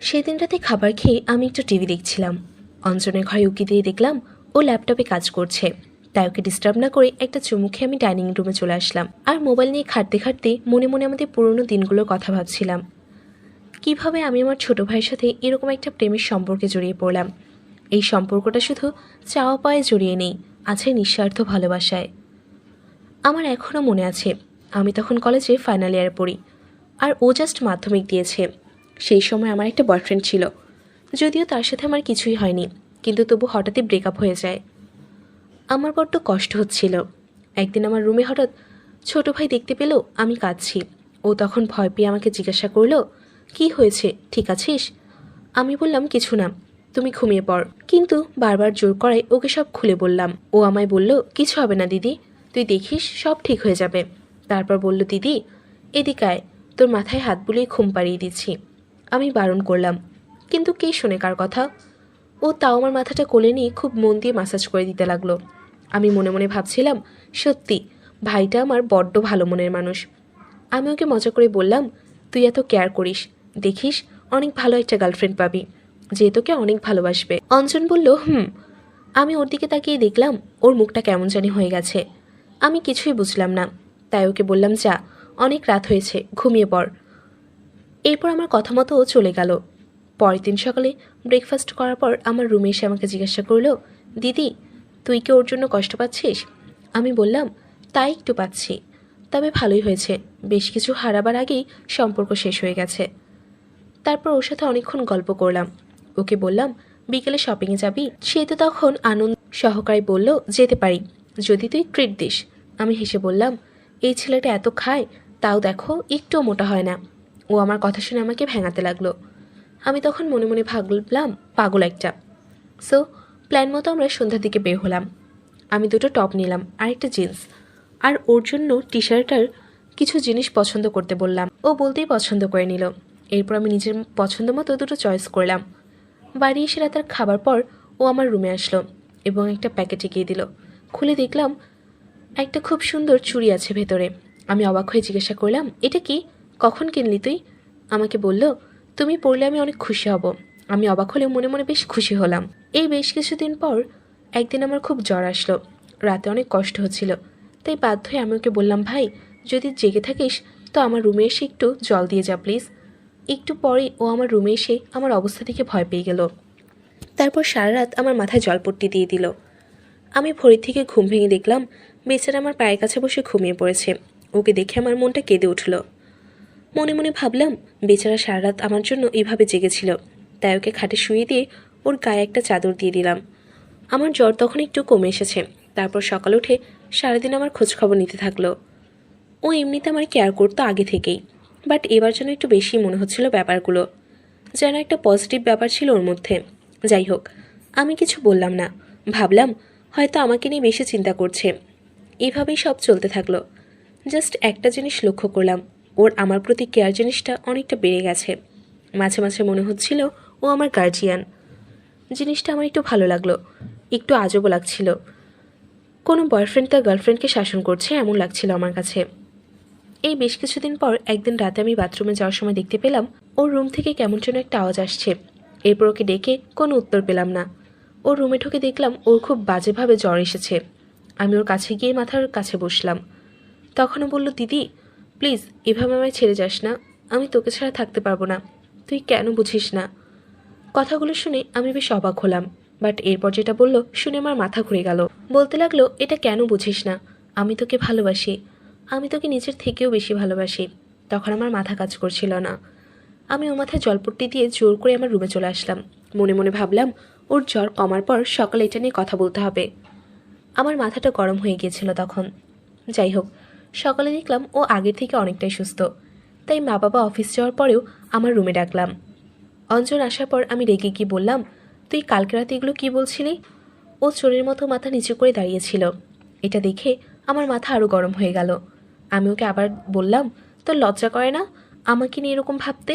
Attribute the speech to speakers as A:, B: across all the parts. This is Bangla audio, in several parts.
A: সেদিন রাতে খাবার খেয়ে আমি একটু টিভি দেখছিলাম। অঞ্জনের ঘরে উকি দিয়ে দেখলাম ও ল্যাপটপে কাজ করছে। তাই ওকে ডিস্টার্ব না করে একটা চুমু খেয়ে আমি ডাইনিং রুমে চলে আসলাম। আর মোবাইল নিয়ে ঘাঁটতে ঘাঁটতে মনে মনে আমাদের পুরনো দিনগুলোর কথা ভাবছিলাম। কিভাবে আমি আমার ছোট ভাইয়ের সাথে এরকম একটা প্রেমের সম্পর্কে জড়িয়ে পড়লাম। এই সম্পর্কটা শুধু চাওয়া পায়ে জড়িয়ে নেই, আছে নিঃস্বার্থ ভালোবাসায়। আমার এখনও মনে আছে, আমি তখন কলেজে ফাইনাল ইয়ারে পড়ি, আর ও জাস্ট মাধ্যমিক দিয়েছে। সেই সময় আমার একটা বয়ফ্রেন্ড ছিল, যদিও তার সাথে আমার কিছুই হয়নি, কিন্তু তবু হঠাৎই ব্রেকআপ হয়ে যায়। আমার বড্ড কষ্ট হচ্ছিল। একদিন আমার রুমে হঠাৎ ছোট ভাই দেখতে পেল আমি কাঁদছি। ও তখন ভয় পেয়ে আমাকে জিজ্ঞাসা করলো, কি হয়েছে, ঠিক আছিস? আমি বললাম, কিছু না, তুমি ঘুমিয়ে পড়। কিন্তু বারবার জোর করায় ওকে সব খুলে বললাম। ও আমায় বলল, কিছু হবে না দিদি, তুই দেখিস সব ঠিক হয়ে যাবে। তারপর বলল, দিদি এদিকে আয়, তোর মাথায় হাত বুলিয়ে ঘুম পাড়িয়ে দিচ্ছি। আমি বারণ করলাম, কিন্তু কে শোনে কার কথা। ও তাও আমার মাথাটা কোলে নিয়ে খুব মন দিয়ে ম্যাসাজ করে দিতে লাগলো। আমি মনে মনে ভাবছিলাম, সত্যি ভাইটা আমার বড্ড ভালো মনের মানুষ। আমি ওকে মজা করে বললাম, তুই এত কেয়ার করিস, দেখিস অনেক ভালো একটা গার্লফ্রেন্ড পাবি, যে তোকে অনেক ভালোবাসবে। অঞ্জন বলল, আমি ওর দিকে তাকিয়ে দেখলাম ওর মুখটা কেমন জানি হয়ে গেছে। আমি কিছুই বুঝলাম না, তাই ওকে বললাম, যা, অনেক রাত হয়েছে, ঘুমিয়ে পড়। এরপর আমার কথা মতো ও চলে গেল। পরের দিন সকালে ব্রেকফাস্ট করার পর আমার রুমে এসে আমাকে জিজ্ঞাসা করলো, দিদি তুই কি ওর জন্য কষ্ট পাচ্ছিস? আমি বললাম, তাই একটু পাচ্ছি, তবে ভালোই হয়েছে, বেশ কিছু হারাবার আগেই সম্পর্ক শেষ হয়ে গেছে। তারপর ওর সাথে অনেকক্ষণ গল্প করলাম। ওকে বললাম, বিকেলে শপিংয়ে যাবি? সে তো তখন আনন্দ সহকারে বলল, যেতে পারি, যদি তুই ট্রিট দিস। আমি হেসে বললাম, এই ছেলেটা এত খায়, তাও দেখো একটুও মোটা হয় না। ও আমার কথা শুনে আমাকে ভেঙাতে লাগলো। আমি তখন মনে মনে ভাবলাম, পাগল একটা। সো প্ল্যান মতো আমরা সন্ধ্যার দিকে বের হলাম। আমি দুটো টপ নিলাম আর একটা জিন্স, আর ওর জন্য টি শার্টার কিছু জিনিস পছন্দ করতে বললাম। ও বলতেই পছন্দ করে নিল। এরপর আমি নিজের পছন্দ মতো দুটো চয়েস করলাম। বাড়ি এসে রাতের খাবার পর ও আমার রুমে আসলো এবং একটা প্যাকেট এগিয়ে দিল। খুলে দেখলাম একটা খুব সুন্দর চুড়ি আছে ভেতরে। আমি অবাক হয়ে জিজ্ঞাসা করলাম, এটা কি, কখন কিনলি তুই? আমাকে বলল, তুমি পড়লে আমি অনেক খুশি হব। আমি অবাক হলেও মনে মনে বেশ খুশি হলাম। এই বেশ কিছুদিন পর একদিন আমার খুব জ্বর আসলো। রাতে অনেক কষ্ট হচ্ছিল, তাই বাধ্য হয়ে আমি ওকে বললাম, ভাই যদি জেগে থাকিস তো আমার রুমে এসে একটু জল দিয়ে যা প্লিজ। একটু পরে ও আমার রুমে এসে আমার অবস্থা দেখে ভয় পেয়ে গেল। তারপর সারা রাত আমার মাথায় জলপট্টি দিয়ে দিল। আমি ভোরের থেকে ঘুম ভেঙে দেখলাম বেচারা আমার পায়ের কাছে বসে ঘুমিয়ে পড়েছে। ওকে দেখে আমার মনটা কেঁদে উঠল। মনে মনে ভাবলাম, বেচারা সারা রাত আমার জন্য এইভাবে জেগেছিল, তাই ওকে খাটে শুয়ে দিয়ে ওর গায়ে একটা চাদর দিয়ে দিলাম। আমার জ্বর তখন একটু কমে এসেছে। তারপর সকালে উঠে সারাদিন আমার খোঁজখবর নিতে থাকলো। ও এমনিতে আমার কেয়ার করতো আগে থেকেই, বাট এবার যেন একটু বেশি মনে হচ্ছিল ব্যাপারগুলো, যেন একটা পজিটিভ ব্যাপার ছিল ওর মধ্যে। যাই হোক, আমি কিছু বললাম না, ভাবলাম হয়তো আমাকে নিয়ে বেশি চিন্তা করছে। এভাবেই সব চলতে থাকলো। জাস্ট একটা জিনিস লক্ষ্য করলাম, ওর আমার প্রতি কেয়ার জিনিসটা অনেকটা বেড়ে গেছে। মাঝে মাঝে মনে হচ্ছিল ও আমার গার্জিয়ান। জিনিসটা আমার একটু ভালো লাগলো, একটু আজবও লাগছিল। কোনো বয়ফ্রেন্ড তার গার্লফ্রেন্ডকে শাসন করছে এমন লাগছিল আমার কাছে। এই বেশ কিছুদিন পর একদিন রাতে আমি বাথরুমে যাওয়ার সময় দেখতে পেলাম ওর রুম থেকে কেমন যেন একটা আওয়াজ আসছে। এরপর ওকে ডেকে কোনো উত্তর পেলাম না। ওর রুমে ঢুকে দেখলাম ওর খুব বাজেভাবে জ্বর এসেছে। আমি ওর কাছে গিয়ে মাথার কাছে বসলাম। তখনও বলল, দিদি প্লিজ এভাবে আমায় ছেড়ে যাস না, আমি তোকে ছাড়া থাকতে পারবো না, তুই কেন বুঝিস না? কথাগুলো শুনে আমি বেশ অবাক হলাম, বাট এরপর যেটা বলল শুনে আমার মাথা ঘুরে গেল। বলতে লাগলো, এটা কেন বুঝিস না, আমি তোকে ভালোবাসি, আমি তোকে নিজের থেকেও বেশি ভালোবাসি। তখন আমার মাথা কাজ করছিল না। আমি ও মাথায় জলপট্টি দিয়ে জোর করে আমার রুমে চলে আসলাম। মনে মনে ভাবলাম, ওর জ্বর কমার পর সকালে এটা নিয়ে কথা বলতে হবে। আমার মাথাটা গরম হয়ে গিয়েছিল তখন। যাই হোক, সকালে দেখলাম ও আগের থেকে অনেকটাই সুস্থ। তাই মা বাবা অফিস যাওয়ার পরেও আমার রুমে ডাকলাম। অঞ্জন আসার পর আমি রেগে গিয়ে বললাম, তুই কালকে রাতে এগুলো কী বলছিলি? ও চোরের মতো মাথা নিচু করে দাঁড়িয়েছিল। এটা দেখে আমার মাথা আরও গরম হয়ে গেল। আমি ওকে আবার বললাম, তোর লজ্জা করে না আমাকে নিয়ে এরকম ভাবতে?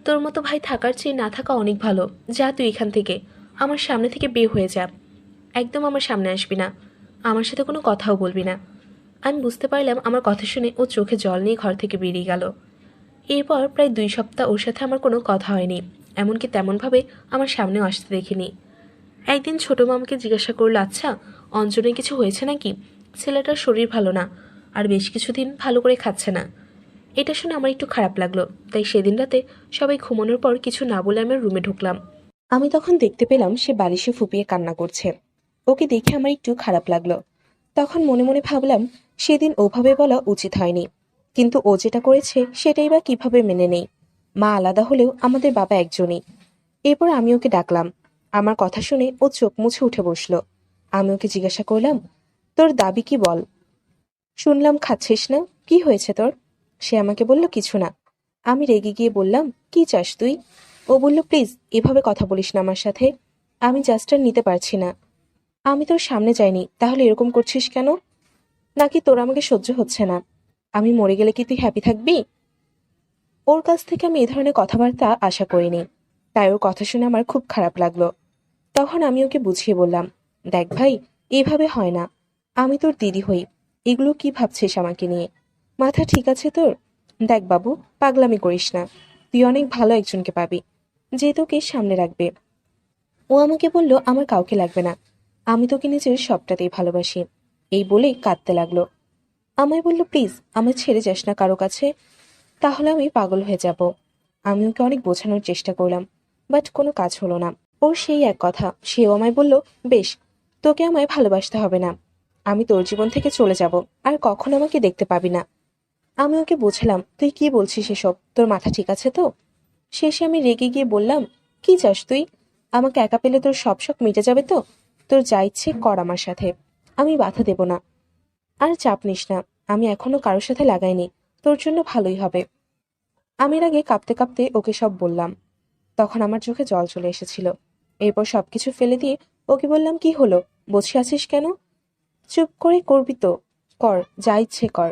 A: তোর মতো ভাই থাকার চেয়ে না থাকা অনেক ভালো। যা তুই এখান থেকে, আমার সামনে থেকে বের হয়ে যা, একদম আমার সামনে আসবি না, আমার সাথে কোনো কথাও বলবি না। আমি বুঝতে পারলাম আমার কথা শুনে ও চোখে জল নিয়ে ঘর থেকে বেরিয়ে গেল। এরপর প্রায় 2 সপ্তাহ ওর সাথে আমার কোনো কথা হয়নি। এমনকি তেমনভাবে আমার সামনেও আসতে দেখিনি। একদিন ছোট মামাকে জিজ্ঞাসা করলো, আচ্ছা অঞ্জনের কিছু হয়েছে নাকি? ছেলেটার শরীর ভালো না, আর বেশ কিছুদিন ভালো করে খাচ্ছে না। এটা শুনে আমার একটু খারাপ লাগলো। তাই সেদিন রাতে সবাই ঘুমানোর পর কিছু না বলে আমার রুমে ঢুকলাম। আমি তখন দেখতে পেলাম সে বালিশে ফুপিয়ে কান্না করছে। ওকে দেখে আমার একটু খারাপ লাগলো। তখন মনে মনে ভাবলাম, সেদিন ওভাবে বলা উচিত হয়নি, কিন্তু ও যেটা করেছে সেটাই বা কিভাবে মেনে নেই। মা আলাদা হলেও আমাদের বাবা একজনই। এরপর আমি ওকে ডাকলাম। আমার কথা শুনে ও চোখ মুছে উঠে বসলো। আমি ওকে জিজ্ঞাসা করলাম, তোর দাবি কি বল? শুনলাম খাচ্ছিস না, কি হয়েছে তোর? সে আমাকে বলল, কিছু না। আমি রেগে গিয়ে বললাম, কি চাস তুই? ও বলল, প্লিজ এভাবে কথা বলিস না আমার সাথে। আমি জাস্ট আর নিতে পারছি না। আমি তোর সামনে যাইনি, তাহলে এরকম করছিস কেন? নাকি তোর আমাকে সহ্য হচ্ছে না? আমি মরে গেলে কি তুই হ্যাপি থাকবি? ওর কাছ থেকে আমি এ ধরনের কথাবার্তা আশা করিনি। তাই ওর কথা শুনে আমার খুব খারাপ লাগলো। তখন আমি ওকে বুঝিয়ে বললাম, দেখ ভাই, এইভাবে হয় না। আমি তোর দিদি হই। এগুলো কি ভাবছিস আমাকে নিয়ে? মাথা ঠিক আছে তোর? দেখ বাবু, পাগলামি করিস না। তুই অনেক ভালো একজনকে পাবি, যে তোকে সামনে রাখবে। ও আমাকে বলল, আমার কাউকে লাগবে না, আমি তোকে নিজের সবটাতেই ভালোবাসি। এই বলে কাঁদতে লাগলো। আমায় বলল, প্লিজ আমায় ছেড়ে যাস না কারো কাছে, তাহলে আমি পাগল হয়ে যাব। আমি ওকে অনেক বোঝানোর চেষ্টা করলাম, বাট কোনো কাজ হলো না। ওর সেই এক কথা, সেও আমায় বলল, বেশ, তোকে আমায় ভালোবাসতে হবে না, আমি তোর জীবন থেকে চলে যাব, আর কখনো আমাকে দেখতে পাবি না। আমি ওকে বোঝালাম, তুই কি বলছিস এসব, তোর মাথা ঠিক আছে তো? শেষে আমি রেগে গিয়ে বললাম, কি চাস তুই? আমাকে একা পেলে তোর সব শখ মিটে যাবে তো? তোর যা ইচ্ছে কর আমার সাথে, আমি বাধা দেব না। আর চাপ নিস না, আমি এখনো কারোর সাথে লাগাইনি, তোর জন্য ভালোই হবে। আমি এর আগে কাঁপতে কাঁপতে ওকে সব বললাম। তখন আমার চোখে জল চলে এসেছিল। এরপর সবকিছু ফেলে দিয়ে ওকে বললাম, কি হলো, বসে আছিস কেন? চুপ করে করবি তো? কর, যা ইচ্ছে কর।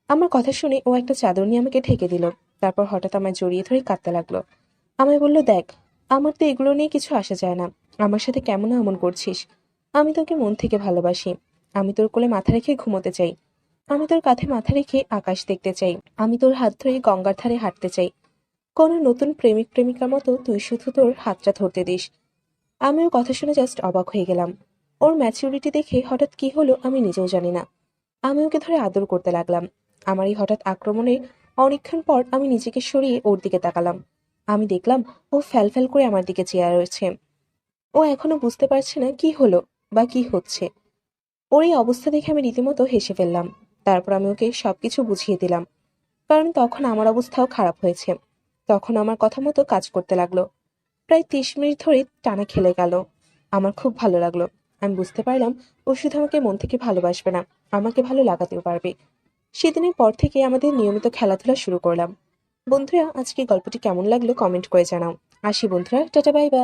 A: আমার কথা শুনে ও একটা চাদর নিয়ে আমাকে ঢেকে দিল। তারপর হঠাৎ আমায় জড়িয়ে ধরে কাঁদতে লাগলো। আমায় বলল, দেখ, আমার তো এগুলো নিয়ে কিছু আসে যায় না, আমার সাথে কেমন এমন করছিস? আমি তোকে মন থেকে ভালোবাসি। আমি তোর কোলে মাথা রেখে ঘুমোতে চাই। আমি তোর কাঁধে মাথা রেখে আকাশ দেখতে চাই। আমি তোর হাত ধরে গঙ্গার ধারে হাঁটতে চাই। কোনো নতুন প্রেমিক প্রেমিকার মতো তুই শুধু তোর হাতটা ধরতে দিস। আমি ওর কথা শুনে জাস্ট অবাক হয়ে গেলাম। ওর ম্যাচিউরিটি দেখে হঠাৎ কি হলো আমি নিজেও জানি না। আমি ওকে ধরে আদর করতে লাগলাম। আমার এই হঠাৎ আক্রমণে অনেকক্ষণ পর আমি নিজেকে সরিয়ে ওর দিকে তাকালাম। আমি দেখলাম ও ফ্যাল ফ্যাল করে আমার দিকে চেয়ে রয়েছে। ও এখনো বুঝতে পারছে না কি হলো বা কি হচ্ছে। ওর এই অবস্থা দেখে আমি রীতিমতো হেসে ফেললাম। তারপর আমি ওকে সবকিছু বুঝিয়ে দিলাম, কারণ তখন আমার অবস্থাও খারাপ হয়েছে। তখন আমার কথা মতো কাজ করতে লাগলো। প্রায় 30 মিনিট ধরে টানা খেলে গেল। আমার খুব ভালো লাগলো। আমি বুঝতে পারলাম ও শুধু আমাকে মন থেকে ভালোবাসবে না, আমাকে ভালো লাগাতেও পারবে। সেদিনের পর থেকে আমাদের নিয়মিত খেলাধুলা শুরু করলাম। বন্ধুরা, আজকে গল্পটি কেমন লাগলো কমেন্ট করে জানাও। আসি বন্ধুরা, টাটা, বাই বাই।